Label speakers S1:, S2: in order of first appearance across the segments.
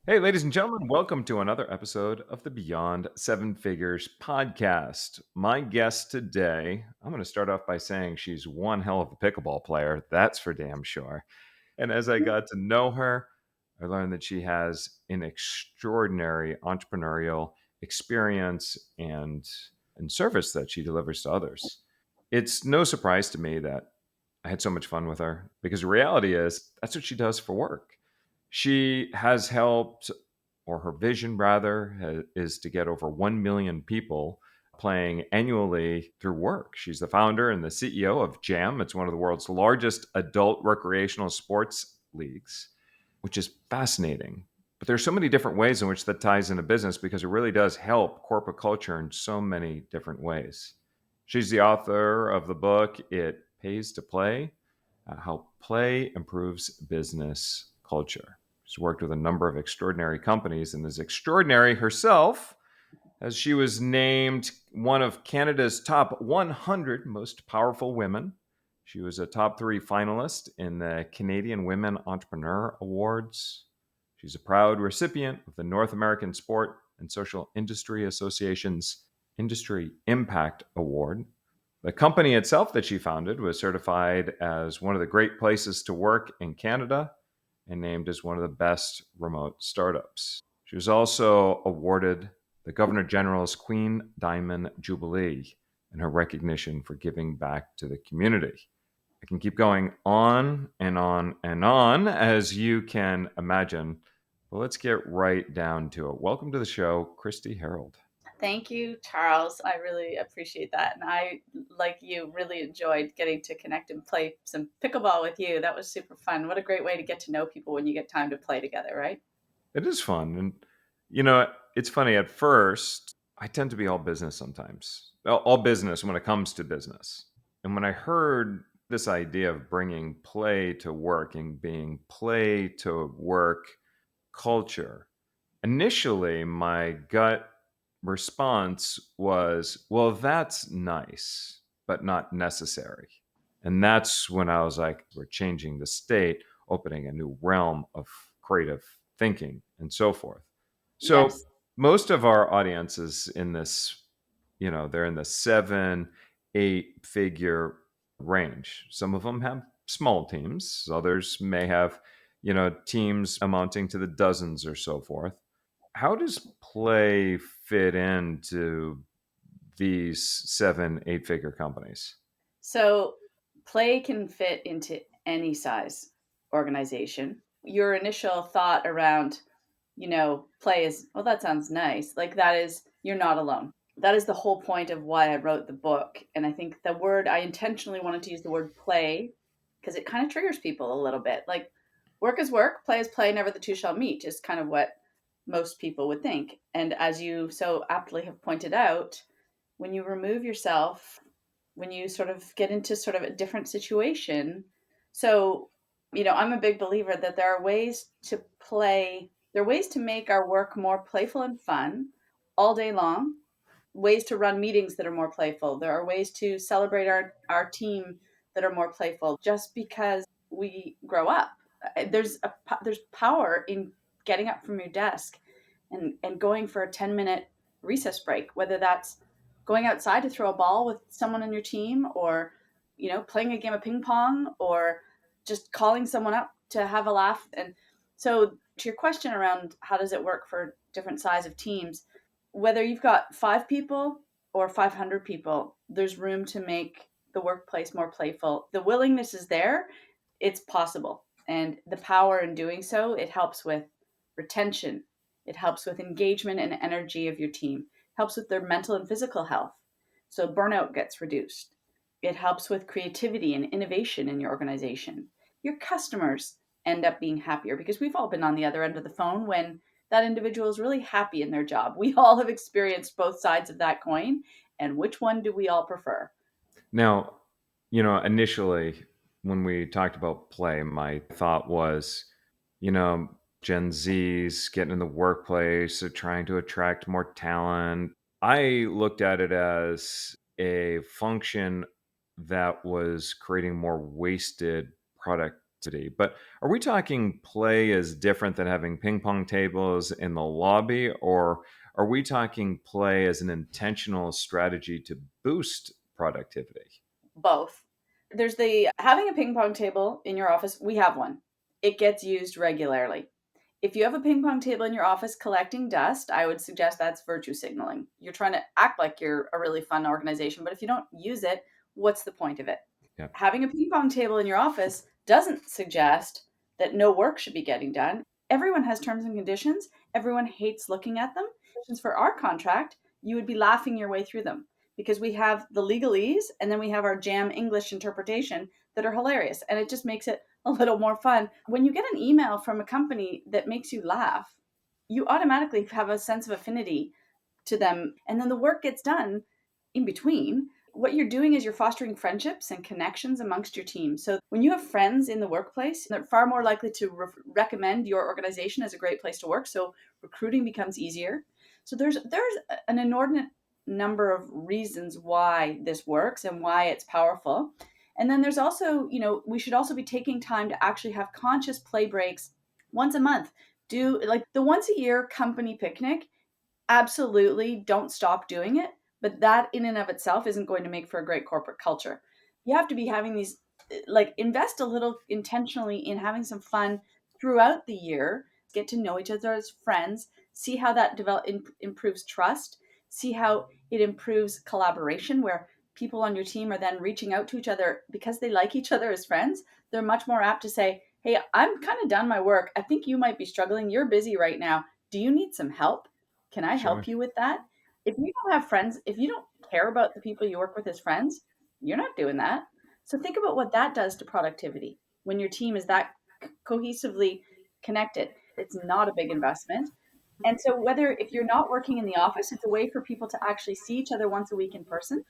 S1: Hey, ladies and gentlemen, welcome to another episode of the Beyond Seven Figures podcast. My guest today, I'm going to start off by saying she's one hell of a pickleball player. That's for damn sure. And as I got to know her, I learned that she has an extraordinary entrepreneurial experience and service that she delivers to others. It's no surprise to me that I had so much fun with her because the reality is that's what she does for work. She has helped, or her vision rather, is to get over 1 million people playing annually through work. She's the founder and the CEO of JAM. It's one of the world's largest adult recreational sports leagues, which is fascinating. But there's so many different ways in which that ties into business because it really does help corporate culture in so many different ways. She's the author of the book, It Pays to Play, How Play Improves Business Culture. She's worked with a number of extraordinary companies and is extraordinary herself, as she was named one of Canada's top 100 most powerful women. She was a top 3 finalist in the Canadian Women Entrepreneur Awards. She's a proud recipient of the North American Sport and Social Industry Association's Industry Impact Award. The company itself that she founded was certified as one of the great places to work in Canada and named as one of the best remote startups. She was also awarded the Governor General's Queen Diamond Jubilee in her recognition for giving back to the community. I can keep going on and on and on, as you can imagine, but let's get right down to it. Welcome to the show, Kristi Herold.
S2: Thank you, Charles. I really appreciate that. And I, like you, really enjoyed getting to connect and play some pickleball with you. That was super fun. What a great way to get to know people when you get time to play together, right?
S1: It is fun. And, you know, it's funny. At first, I tend to be all business sometimes, all business when it comes to business. And when I heard this idea of bringing play to work and being play to work culture, initially my gut response was, well, that's nice, but not necessary. And that's when I was like, we're changing the state, opening a new realm of creative thinking and so forth. So
S2: Yes.
S1: most of our audiences in this, they're in the 7, 8 figure range. Some of them have small teams, others may have, teams amounting to the dozens or so forth. How does play fit into these 7, 8 figure companies?
S2: So play can fit into any size organization. Your initial thought around, play is, well, that sounds nice. Like that is, you're not alone. That is the whole point of why I wrote the book. And I think the word, I intentionally wanted to use the word play because it kind of triggers people a little bit. Like work is work, play is play, never the two shall meet, is kind of what most people would think. And as you so aptly have pointed out, when you remove yourself, when you sort of get into sort of a different situation. So, I'm a big believer that there are ways to play, there are ways to make our work more playful and fun all day long, ways to run meetings that are more playful. There are ways to celebrate our team that are more playful just because we grow up. There's power in getting up from your desk and going for a 10-minute recess break, whether that's going outside to throw a ball with someone on your team or playing a game of ping pong or just calling someone up to have a laugh. And so to your question around how does it work for different size of teams, whether you've got 5 people or 500 people, there's room to make the workplace more playful. The willingness is there, it's possible. And the power in doing so, it helps with retention, it helps with engagement and energy of your team, it helps with their mental and physical health. So burnout gets reduced. It helps with creativity and innovation in your organization. Your customers end up being happier because we've all been on the other end of the phone when that individual is really happy in their job. We all have experienced both sides of that coin. And which one do we all prefer?
S1: Now, initially when we talked about play, my thought was, you know, Gen Z's getting in the workplace, or trying to attract more talent. I looked at it as a function that was creating more wasted productivity But are we talking play is different than having ping pong tables in the lobby, or are we talking play as an intentional strategy to boost productivity?
S2: Both. There's the having a ping pong table in your office. We have one. It gets used regularly. If you have a ping pong table in your office collecting dust, I would suggest that's virtue signaling. You're trying to act like you're a really fun organization, but if you don't use it, what's the point of it?
S1: Yeah,
S2: Having a ping pong table in your office doesn't suggest that no work should be getting done. Everyone has terms and conditions. Everyone hates looking at them. Since for our contract, you would be laughing your way through them because we have the legalese and then we have our jam English interpretation that are hilarious. And it just makes it a little more fun. When you get an email from a company that makes you laugh, you automatically have a sense of affinity to them. And then the work gets done in between. What you're doing is you're fostering friendships and connections amongst your team. So when you have friends in the workplace, they're far more likely to recommend your organization as a great place to work. So recruiting becomes easier. So there's an inordinate number of reasons why this works and why it's powerful. And then there's also, we should also be taking time to actually have conscious play breaks once a month. Do like the once a year company picnic. Absolutely, don't stop doing it, but that in and of itself isn't going to make for a great corporate culture. You have to be having these like invest a little intentionally in having some fun throughout the year, get to know each other as friends, see how that improves trust, see how it improves collaboration where people on your team are then reaching out to each other because they like each other as friends. They're much more apt to say, "Hey, I'm kind of done my work. I think you might be struggling. You're busy right now. Do you need some help? Can I
S1: sure.
S2: help you with that?" If you don't have friends, if you don't care about the people you work with as friends, you're not doing that. So think about what that does to productivity when your team is that cohesively connected. It's not a big investment. And so whether if you're not working in the office, it's a way for people to actually see each other once a week in person.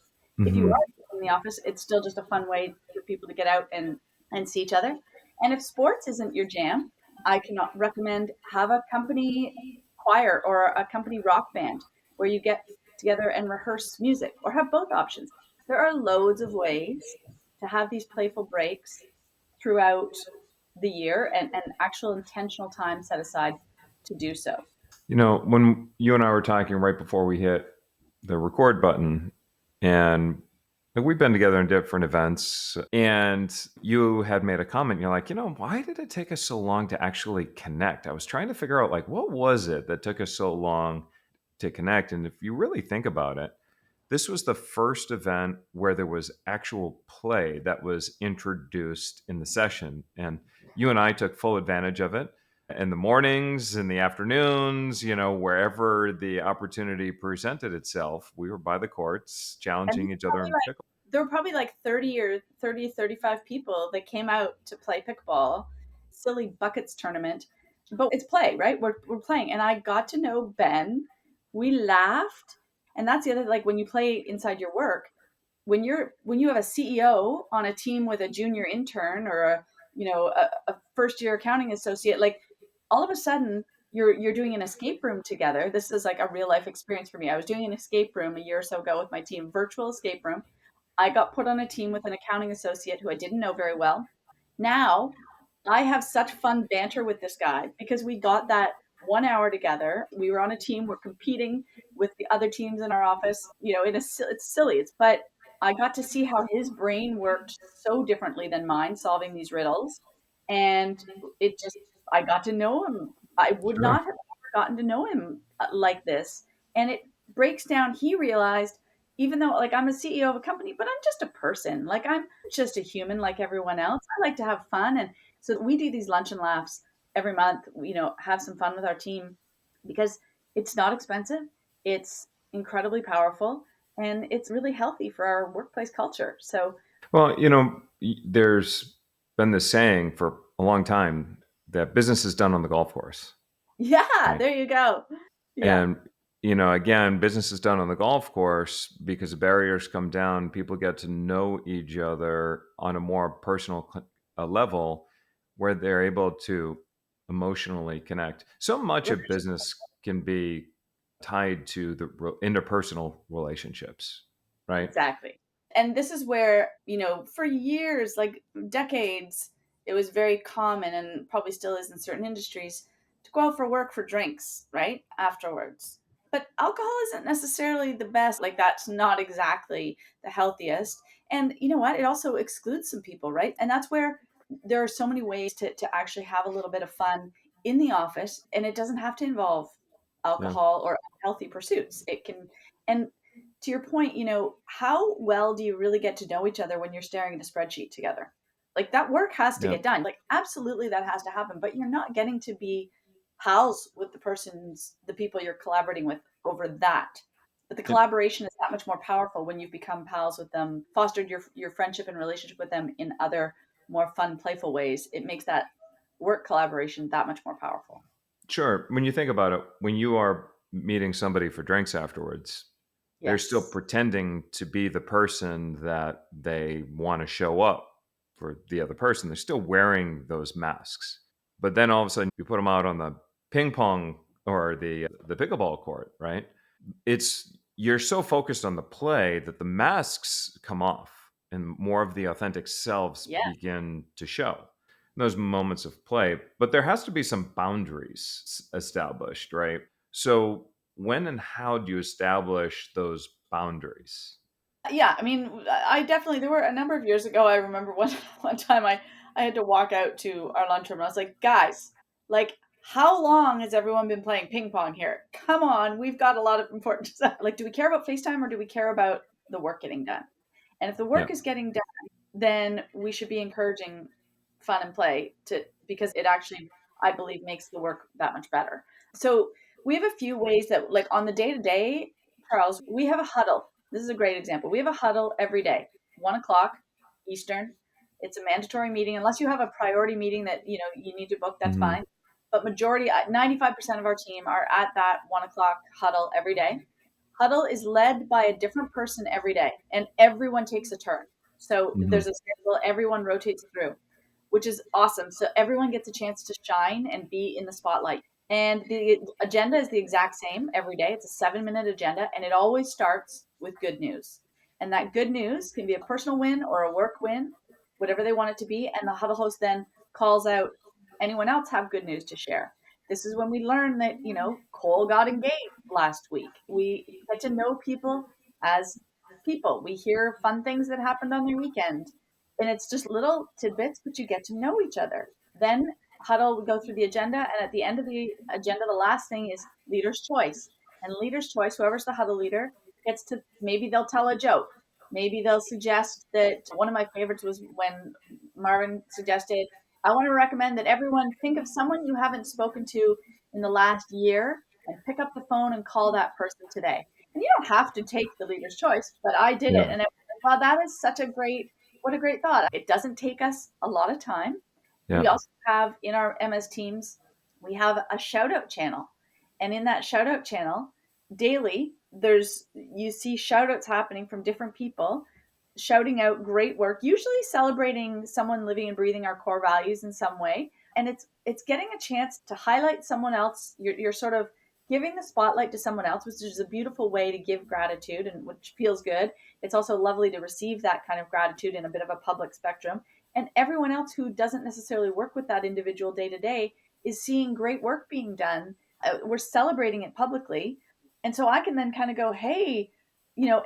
S2: If you
S1: Hmm.
S2: are in the office, it's still just a fun way for people to get out and see each other. And if sports isn't your jam, I cannot recommend have a company choir or a company rock band where you get together and rehearse music or have both options. There are loads of ways to have these playful breaks throughout the year and actual intentional time set aside to do so.
S1: When you and I were talking right before we hit the record button, and like, we've been together in different events, and you had made a comment. You're like, why did it take us so long to actually connect? I was trying to figure out, like, what was it that took us so long to connect? And if you really think about it, this was the first event where there was actual play that was introduced in the session. And you and I took full advantage of it in the mornings, in the afternoons, wherever the opportunity presented itself. We were by the courts
S2: And
S1: challenging each other in pickle.
S2: there were probably like 35 people that came out to play pickleball, silly buckets tournament. But it's play, right? We're playing. And I got to know Ben. We laughed. And that's the other like when you play inside your work, when you have a CEO on a team with a junior intern or a first year accounting associate, like all of a sudden you're doing an escape room together. This is like a real life experience for me. I was doing an escape room a year or so ago with my team, virtual escape room. I got put on a team with an accounting associate who I didn't know very well. Now I have such fun banter with this guy because we got that 1 hour together. We were on a team. We're competing with the other teams in our office. It's silly. But I got to see how his brain worked so differently than mine, solving these riddles, and I got to know him. I would
S1: Sure.
S2: not have gotten to know him like this, and it breaks down. He realized, even though like I'm a CEO of a company, but I'm just a person. Like I'm just a human like everyone else. I like to have fun, and so we do these lunch and laughs every month, have some fun with our team because it's not expensive. It's incredibly powerful and it's really healthy for our workplace culture. So,
S1: Well, there's been this saying for a long time that business is done on the golf course,
S2: yeah,
S1: right?
S2: there you go. Yeah,
S1: And, again, business is done on the golf course because the barriers come down. People get to know each other on a more personal level where they're able to emotionally connect. So much of business can be tied to the interpersonal relationships, right?
S2: exactly. And this is where, for years, like decades, it was very common, and probably still is in certain industries, to go out for work for drinks, right? Afterwards. But alcohol isn't necessarily the best. Like, that's not exactly the healthiest. And you know what? It also excludes some people, right? And that's where there are so many ways to actually have a little bit of fun in the office, and it doesn't have to involve
S1: Yeah.
S2: alcohol or healthy pursuits. It can, and to your point, how well do you really get to know each other when you're staring at a spreadsheet together? Like, that work has to
S1: Yeah.
S2: get done. Like, absolutely that has to happen, but you're not getting to be pals with the people you're collaborating with over that. But the
S1: It,
S2: collaboration is that much more powerful when you've become pals with them, fostered your friendship and relationship with them in other more fun, playful ways. It makes that work collaboration that much more powerful.
S1: sure. When you think about it, when you are meeting somebody for drinks afterwards, they're still
S2: Yes.
S1: pretending to be the person that they want to show up for the other person. They're still wearing those masks. But then all of a sudden you put them out on the ping pong or the pickleball court, right? It's you're so focused on the play that the masks come off and more of the authentic selves
S2: Yeah.
S1: begin to show in those moments of play. But there has to be some boundaries established, right? So when and how do you establish those boundaries?
S2: Yeah, I mean, I definitely, there were a number of years ago, I remember one one time I had to walk out to our lunchroom and I was like, guys, like, how long has everyone been playing ping pong here? Come on, we've got a lot of important stuff. Like, do we care about FaceTime or do we care about the work getting done? And if the
S1: Yeah,
S2: work is getting done, then we should be encouraging fun and play, to because it actually, I believe, makes the work that much better. So we have a few ways that, like, on the day to day, Charles, we have a huddle. This is a great example. We have a huddle every day, 1 o'clock Eastern. It's a mandatory meeting unless you have a priority meeting that you need to book. That's
S1: hmm,
S2: fine. But majority, 95% of our team are at that 1 o'clock huddle every day. Huddle is led by a different person every day, and everyone takes a turn. So
S1: hmm,
S2: there's a schedule, everyone rotates through, which is awesome. So everyone gets a chance to shine and be in the spotlight. And the agenda is the exact same every day. It's a 7-minute agenda, and it always starts with good news. And that good news can be a personal win or a work win, whatever they want it to be. And the huddle host then calls out, anyone else have good news to share? This is when we learn that, Cole got engaged last week. We get to know people as people. We hear fun things that happened on their weekend. And it's just little tidbits, but you get to know each other. Then huddle, we go through the agenda. And at the end of the agenda, the last thing is leader's choice. And leader's choice, whoever's the huddle leader, gets to, maybe they'll tell a joke. Maybe they'll suggest that, one of my favorites was when Marvin suggested, I want to recommend that everyone think of someone you haven't spoken to in the last year and pick up the phone and call that person today. And you don't have to take the leader's choice, but I did it.
S1: yeah,
S2: And wow, that is such a great, what a great thought. It doesn't take us a lot of time.
S1: yeah.
S2: We also have in our MS Teams, we have a shout out channel. And in that shout out channel, daily, you see shout outs happening from different people, shouting out great work, usually celebrating someone living and breathing our core values in some way. And it's getting a chance to highlight someone else. You're sort of giving the spotlight to someone else, which is a beautiful way to give gratitude, and which feels good. It's also lovely to receive that kind of gratitude in a bit of a public spectrum. And everyone else who doesn't necessarily work with that individual day to day is seeing great work being done. We're celebrating it publicly. And so I can then kind of go, hey,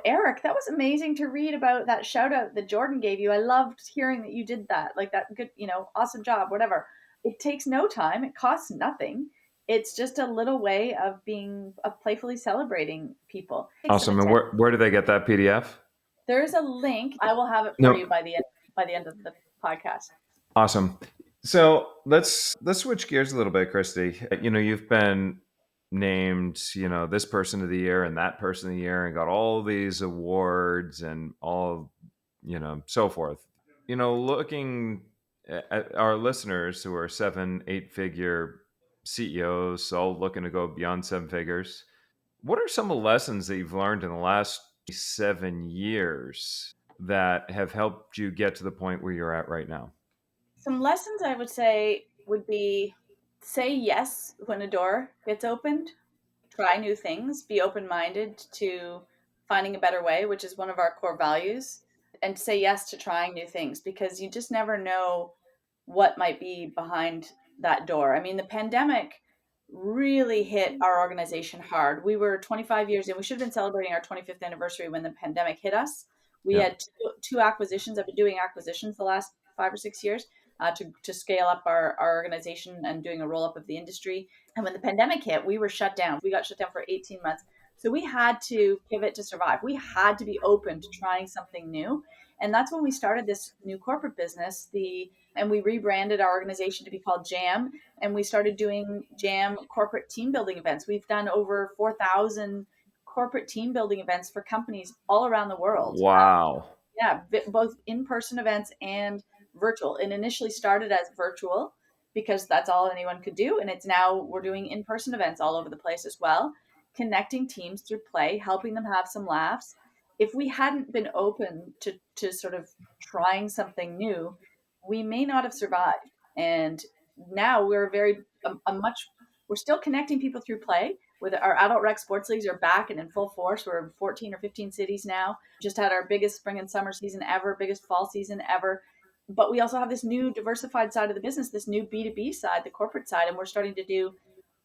S2: Eric, that was amazing to read about that shout out that Jordan gave you. I loved hearing that you did that. Like, that good, awesome job, whatever. It takes no time. It costs nothing. It's just a little way of playfully celebrating people. It takes some
S1: Awesome. And
S2: attention.
S1: where do they get that PDF?
S2: There is a link. I will have it for you
S1: No.
S2: by the end of the podcast.
S1: Awesome. So let's switch gears a little bit, Christy. You've been named, this person of the year and that person of the year, and got all these awards and all, so forth. Looking at our listeners who are 7, 8 figure CEOs, all looking to go beyond 7 figures. What are some of the lessons that you've learned in the last 7 years that have helped you get to the point where you're at right now?
S2: Some lessons I would say would be, say yes when a door gets opened, try new things, be open minded to finding a better way, which is one of our core values, and say yes to trying new things, because you just never know what might be behind that door. I mean, the pandemic really hit our organization hard. We were 25 years in. We should have been celebrating our 25th anniversary when the pandemic hit us. We
S1: Yeah.
S2: had two acquisitions. I've been doing acquisitions the last 5 or 6 years to scale up our organization and doing a roll up of the industry. And when the pandemic hit, we were shut down. We got shut down for 18 months. So we had to pivot to survive. We had to be open to trying something new. And that's when we started this new corporate business. And we rebranded our organization to be called Jam, and we started doing Jam corporate team building events. We've done over 4,000 corporate team building events for companies all around the world.
S1: Wow.
S2: Yeah, both in-person events and virtual. It initially started as virtual because that's all anyone could do, and it's now we're doing in-person events all over the place as well, connecting teams through play, helping them have some laughs. If we hadn't been open to sort of trying something new, we may not have survived. And now we're a much we're still connecting people through play. With our adult rec sports leagues are back and in full force. We're in 14 or 15 cities now. Just had our biggest spring and summer season ever, biggest fall season ever. But we also have this new diversified side of the business, this new B2B side, the corporate side, and we're starting to do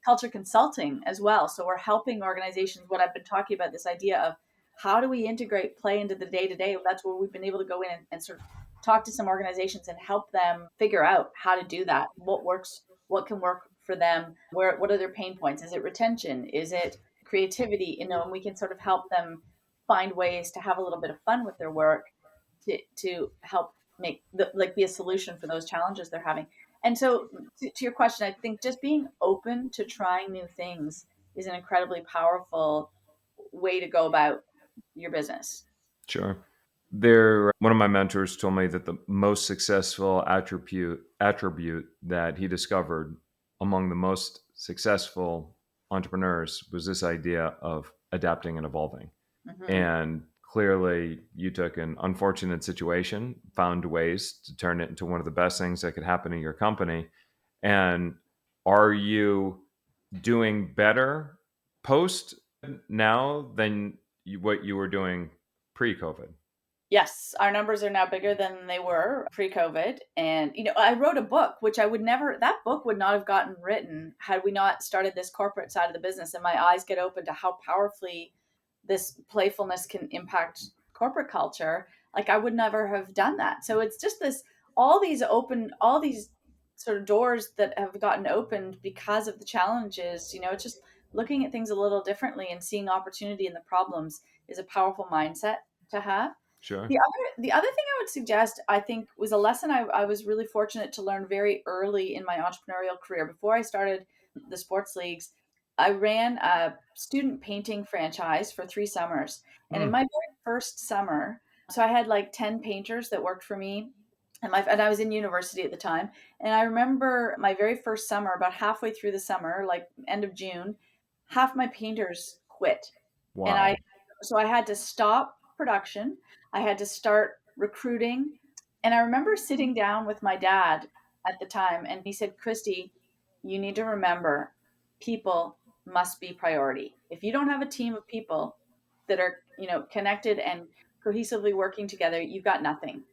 S2: culture consulting as well. So we're helping organizations, what I've been talking about, this idea of how do we integrate play into the day to day. That's where we've been able to go in and sort of talk to some organizations and help them figure out how to do that. What works, what can work for them, what are their pain points? Is it retention? Is it creativity? And we can sort of help them find ways to have a little bit of fun with their work to help be a solution for those challenges they're having. And so to your question, I think just being open to trying new things is an incredibly powerful way to go about your business.
S1: Sure. One of my mentors told me that the most successful attribute that he discovered among the most successful entrepreneurs was this idea of adapting and evolving.
S2: Hmm.
S1: And clearly, you took an unfortunate situation, found ways to turn it into one of the best things that could happen in your company. And are you doing better post now than what you were doing pre-COVID?
S2: Yes, our numbers are now bigger than they were pre-COVID. And, I wrote a book, which that book would not have gotten written had we not started this corporate side of the business. And my eyes get open to how powerfully this playfulness can impact corporate culture. Like I would never have done that. So it's just all these sort of doors that have gotten opened because of the challenges. It's just looking at things a little differently and seeing opportunity in the problems is a powerful mindset to have.
S1: Sure.
S2: The other thing I would suggest, I think, was a lesson I was really fortunate to learn very early in my entrepreneurial career. Before I started the sports leagues, I ran a student painting franchise for 3 summers. And in
S1: Hmm.
S2: my very first summer, so I had like 10 painters that worked for me. And I was in university at the time. And I remember my very first summer, about halfway through the summer, like end of June, half my painters quit. And
S1: Wow.
S2: I had to stop production. I had to start recruiting. And I remember sitting down with my dad at the time, and he said, Kristi, you need to remember people must be priority. If you don't have a team of people that are, connected and cohesively working together, you've got nothing.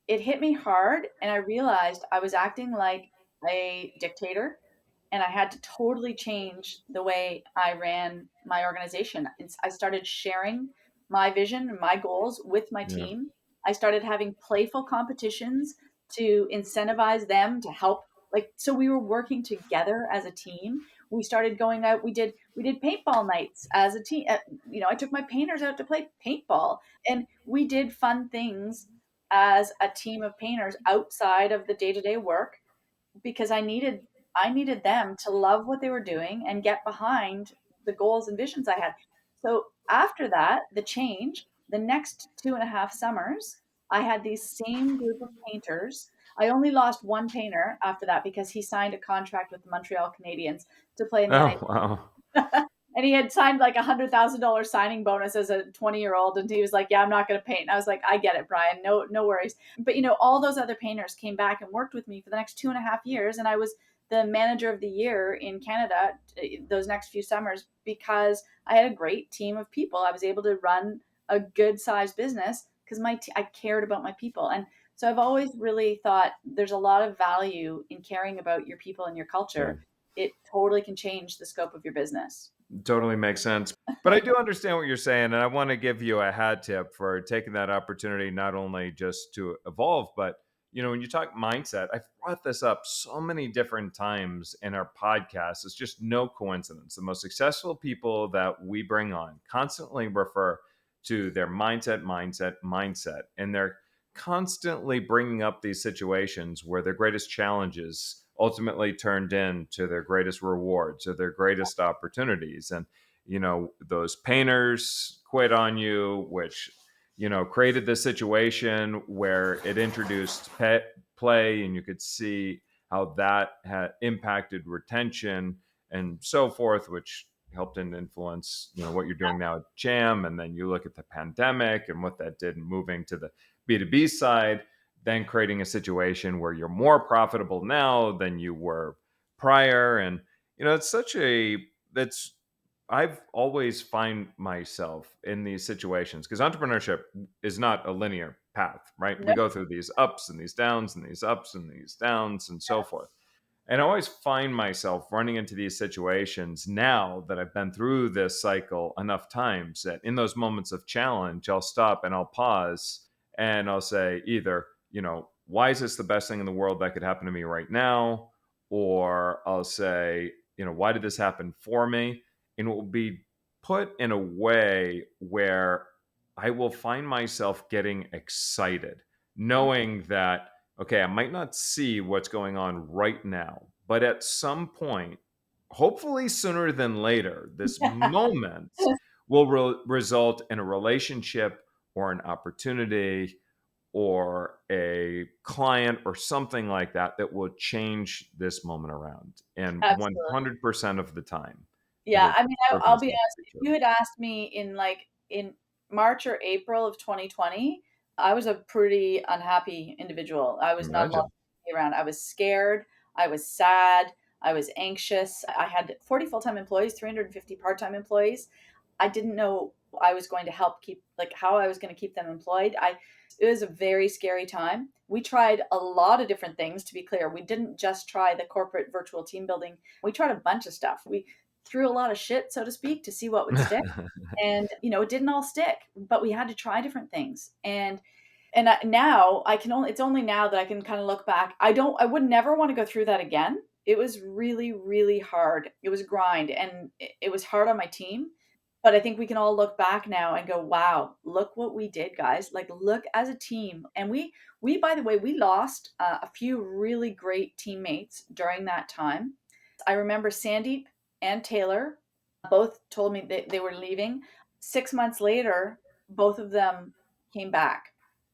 S2: It hit me hard, and I realized I was acting like a dictator, and I had to totally change the way I ran my organization. I started sharing my vision and my goals with my
S1: Yeah.
S2: team. I started having playful competitions to incentivize them to help. Like, so we were working together as a team. We started going out. We did paintball nights as a team. I took my painters out to play paintball, and we did fun things as a team of painters outside of the day-to-day work because I needed them to love what they were doing and get behind the goals and visions I had. So after that, the next 2.5 summers, I had these same group of painters. I only lost one painter after that because he signed a contract with the Montreal Canadiens to play in the
S1: Oh,
S2: NHL.
S1: wow.
S2: And he had signed like $100,000 signing bonus as a 20-year-old, and he was like, "Yeah, I'm not going to paint." And I was like, "I get it, Brian. No, no worries." But all those other painters came back and worked with me for the next 2.5 years, and I was the manager of the year in Canada those next few summers because I had a great team of people. I was able to run a good sized business because I cared about my people, and So I've always really thought there's a lot of value in caring about your people and your
S1: Yeah.
S2: culture. It totally can change the scope of your business.
S1: Totally makes sense. But I do understand what you're saying, and I want to give you a hat tip for taking that opportunity not only just to evolve, but when you talk mindset, I've brought this up so many different times in our podcast. It's just no coincidence. The most successful people that we bring on constantly refer to their mindset, and they're constantly bringing up these situations where their greatest challenges ultimately turned into their greatest rewards or their greatest opportunities. And those painters quit on you, which created this situation where it introduced pet play, and you could see how that had impacted retention and so forth, which helped and influence what you're doing now at Jam. And then you look at the pandemic and what that did, moving to the B2B side, then creating a situation where you're more profitable now than you were prior. And it's such a that's I've always find myself in these situations, because entrepreneurship is not a linear path, right? We
S2: No.
S1: go through these ups and these downs and these ups and these downs and so forth. And I always find myself running into these situations now that I've been through this cycle enough times, that in those moments of challenge, I'll stop and I'll pause and I'll say either, why is this the best thing in the world that could happen to me right now? Or I'll say, why did this happen for me? And it will be put in a way where I will find myself getting excited, knowing that, okay, I might not see what's going on right now, but at some point, hopefully sooner than later, this moment will result in a relationship or an opportunity or a client or something like that that will change this moment around. And
S2: Absolutely.
S1: 100% of the time, it
S2: Yeah,
S1: has
S2: I mean, I'll
S1: proven
S2: be
S1: itself to
S2: honest,
S1: be
S2: if
S1: true.
S2: you had asked me in March or April of 2020, I was a pretty unhappy individual. I was not a lot
S1: Imagine.
S2: to be around. I was scared, I was sad, I was anxious. I had 40 full-time employees, 350 part-time employees. I didn't know I was going to help keep like how I was going to keep them employed. I It was a very scary time. We tried a lot of different things, to be clear. We didn't just try the corporate virtual team building. We tried a bunch of stuff. We threw a lot of shit, so to speak, to see what would stick. And it didn't all stick, but we had to try different things. Now I can only it's only now that I can kind of look back. I would never want to go through that again. It was really, really hard. It was a grind, and it was hard on my team. But I think we can all look back now and go, wow, look what we did, guys. Like, look as a team. And we by the way, we lost a few really great teammates during that time. I remember Sandeep and Taylor both told me that they were leaving. 6 months later, both of them came back.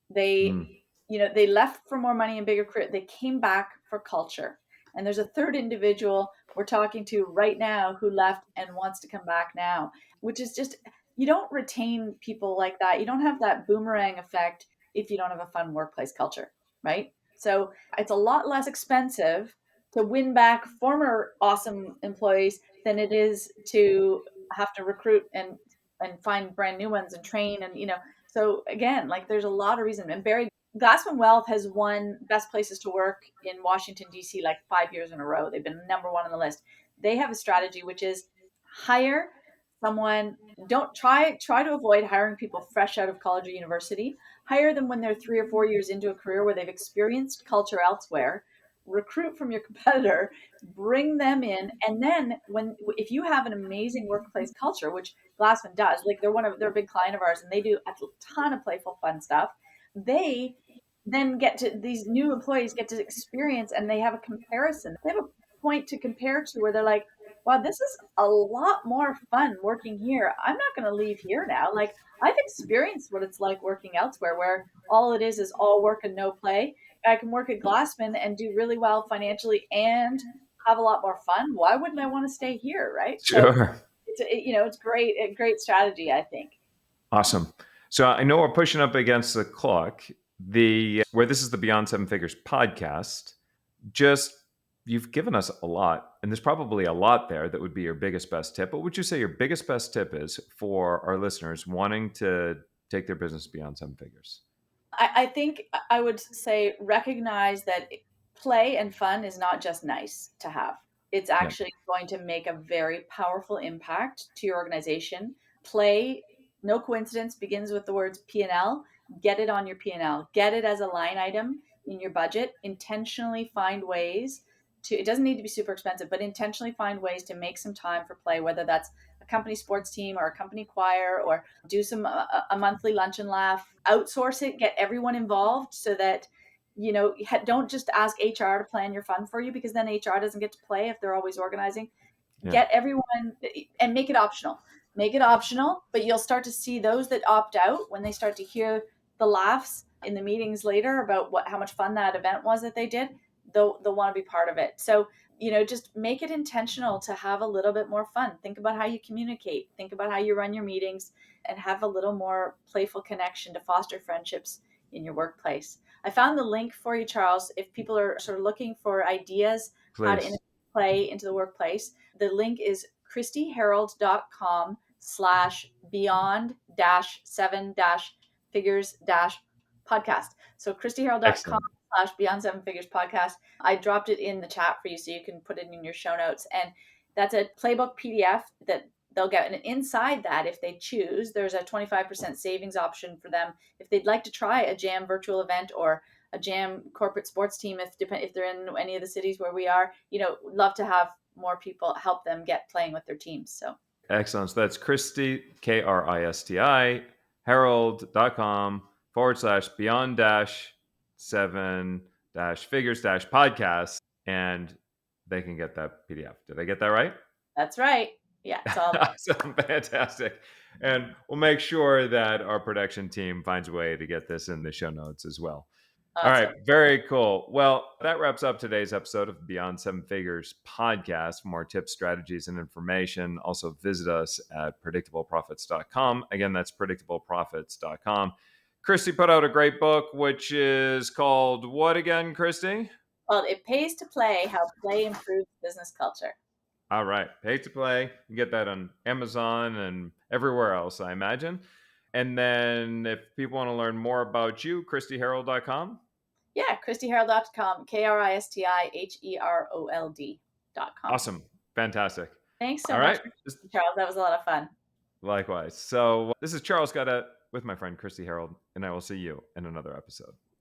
S2: They,
S1: Mm.
S2: they left for more money and bigger career. They came back for culture. And there's a third individual we're talking to right now who left and wants to come back now, which is just, you don't retain people like that. You don't have that boomerang effect if you don't have a fun workplace culture, right? So it's a lot less expensive to win back former awesome employees than it is to have to recruit and find brand new ones and train so again, like there's a lot of reason. And Barry Glassman Wealth has won best places to work in Washington DC like 5 years in a row. They've been number one on the list. They have a strategy which is hire someone. Don't try to avoid hiring people fresh out of college or university. Hire them when they're 3 or 4 years into a career where they've experienced culture elsewhere. Recruit from your competitor, bring them in, and then when if you have an amazing workplace culture, which Glassman does, like they're a big client of ours, and they do a ton of playful, fun stuff. They then get to these new employees get to experience, and they have a comparison. They have a point to compare to where they're like, wow, this is a lot more fun working here. I'm not going to leave here now. Like, I've experienced what it's like working elsewhere, where all it is all work and no play. I can work at Glassman and do really well financially and have a lot more fun. Why wouldn't I want to stay here, right? So
S1: Sure.
S2: it's great, a great strategy, I think.
S1: Awesome. So I know we're pushing up against the clock. The where this is the Beyond Seven Figures podcast. Just you've given us a lot, and there's probably a lot there that would be your biggest best tip. What would you say your biggest best tip is for our listeners wanting to take their business beyond seven figures?
S2: I think I would say recognize that play and fun is not just nice to have. It's
S1: Yeah,
S2: actually going to make a very powerful impact to your organization. Play, no coincidence, begins with the words P&L. Get it on your P&L. Get it as a line item in your budget. Intentionally find ways to, it doesn't need to be super expensive, but intentionally find ways to make some time for play, whether that's a company sports team or a company choir, or do some a monthly lunch and laugh, outsource it, get everyone involved so that don't just ask HR to plan your fun for you, because then HR doesn't get to play if they're always organizing.
S1: yeah,
S2: Get everyone and make it optional. Make it optional, but you'll start to see those that opt out when they start to hear the laughs in the meetings later about how much fun that event was that they did. They'll want to be part of it. So, just make it intentional to have a little bit more fun. Think about how you communicate. Think about how you run your meetings, and have a little more playful connection to foster friendships in your workplace. I found the link for you, Charles, if people are sort of looking for ideas how to
S1: please.
S2: integrate play into the workplace. The link is kristiherold.com/beyond seven figures podcast. So kristiherold.com
S1: Excellent.
S2: /beyond seven figures podcast. I dropped it in the chat for you so you can put it in your show notes. And that's a playbook PDF that they'll get. And inside that, if they choose, there's a 25% savings option for them if they'd like to try a Jam virtual event or a Jam corporate sports team. If they're in any of the cities where we are, love to have more people help them get playing with their teams. So
S1: Excellent. So that's Kristi, Kristi, Herold.com /beyond seven figures podcast. And they can get that PDF. Did I get that right?
S2: that's right. Yeah, it's all there.
S1: Awesome. Fantastic. And we'll make sure that our production team finds a way to get this in the show notes as well. All right,
S2: Awesome.
S1: very cool. Well, that wraps up today's episode of Beyond Seven Figures podcast. For more tips, strategies, and information, also visit us at predictableprofits.com. Again, that's predictableprofits.com. Kristi put out a great book, which is called what again, Kristi?
S2: Well, it pays to play, how play improves business culture.
S1: All right, Pay to Play. You can get that on Amazon and everywhere else, I imagine. And then if people want to learn more about you, KristiHerold.com.
S2: Yeah, kristiherold.com, KristiHerold.com.
S1: Awesome. Fantastic.
S2: Thanks so
S1: All
S2: much
S1: right.
S2: for Charles. That was a lot of fun.
S1: Likewise. So this is Charles Gutta with my friend Kristi Herold, and I will see you in another episode.